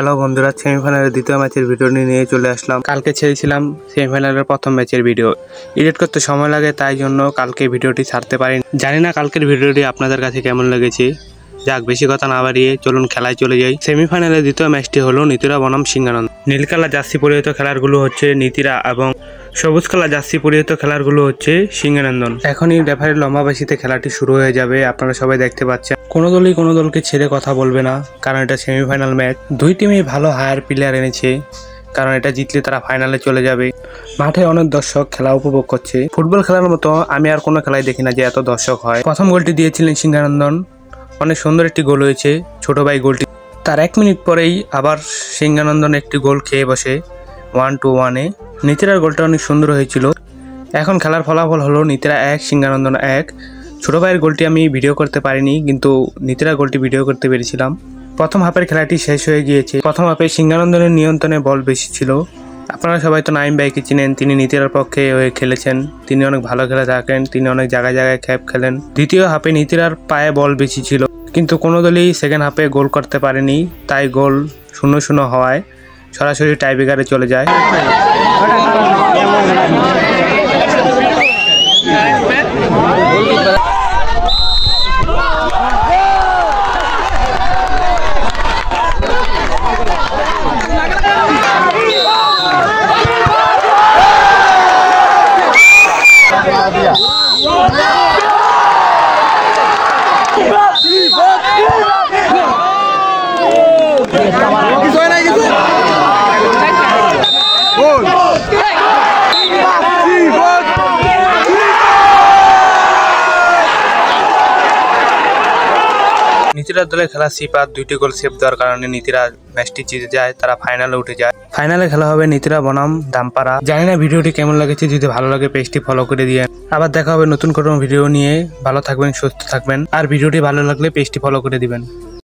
Hello বন্ধুরা, সেমিফাইনালের দ্বিতীয় ম্যাচের ভিডিও নিয়ে চলে আসলাম। কালকে ছেড়েছিলাম সেমিফাইনালের প্রথম ম্যাচের ভিডিও। এডিট করতে সময় লাগে, তাই জন্য কালকে ভিডিওটি ছাড়তে পারিনি। জানি না কালকের ভিডিওটি আপনাদের কাছে কেমন লেগেছে। যাক, বেশি কথা না বাড়িয়ে চলুন খেলায় চলে যাই। সেমিফাইনালের দ্বিতীয় ম্যাচটি হলো নীতিরা বনাম সিঙ্গানন্দ। নীল কালার জার্সি পরিহিত খেলারগুলো হচ্ছে নীতিরা এবং সবুজ কালার জার্সি পরিহিত খেলারগুলো হচ্ছে সিঙ্গানন্দন। এখনই রেফারির লম্বা বাসিতে খেলাটি শুরু হয়ে যাবে। আপনারা সবাই দেখতে পাচ্ছেন, কোনো দলই কোনো দলকে ছেড়ে কথা বলবে না, কারণ এটা সেমিফাইনাল ম্যাচ। দুই টিমই ভালো হায়ার প্লেয়ার এনেছে, কারণ এটা জিতলে তারা ফাইনালে চলে যাবে। মাঠে অনেক দর্শক খেলা উপভোগ করছে। ফুটবল খেলার মতো আমি আর কোনো খেলায় দেখি না যে এত দর্শক হয়। প্রথম গোলটি দিয়েছিলেন সিঙ্গানন্দন, অনেক সুন্দর একটি গোল হয়েছে। ছোট ভাই গোলটি, তার 1 মিনিট পরেই আবার সিঙ্গানন্দন একটি গোল খেয়ে বসে 1-1-এ। নীতিরার গোলটা অনেক সুন্দর হয়েছিল। এখন খেলার ফলাফল হলো নীতিরা 1, সিঙ্গানন্দন 1। ছোট ভাইয়ের গোলটি আমি ভিডিও করতে পারিনি, কিন্তু নীতিরা গোলটি ভিডিও করতে পেরেছিলাম। প্রথম হাফের খেলাটি শেষ হয়ে গিয়েছে। প্রথম হাফে সিঙ্গানন্দনের নিয়ন্ত্রণে বল বেশি ছিল। আপনারা সবাই তো নাইম ভাইকে চিনেন, তিনি নীতিরার পক্ষে হয়ে খেলেছেন। তিনি অনেক ভালো খেলে থাকেন, তিনি অনেক জায়গায় জায়গায় খ্যাপ খেলেন। দ্বিতীয় হাফে নীতিরার পায়ে বল বেশি ছিল, কিন্তু কোনো দলই সেকেন্ড হাফে গোল করতে পারেনি। তাই গোল 0-0 হওয়ায় সরাসরি টাইব্রেকারে চলে যায়। নীতিরা দলের খেলা সিপার 2টি গোল সেভ দেওয়ার কারণে নীতিরা ম্যাচটি জিতে যায়, তারা ফাইনালে উঠে যায়। ফাইনালে খেলা হবে নীতিরা বনাম দামপাড়া। জানি না ভিডিওটি কেমন লাগেছে, যদি ভালো লাগে পেজটি ফলো করে দিয়ে। আবার দেখা হবে নতুন কোনো ভিডিও নিয়ে। ভালো থাকবেন, সুস্থ থাকবেন, আর ভিডিওটি ভালো লাগলে পেজটি ফলো করে দিবেন।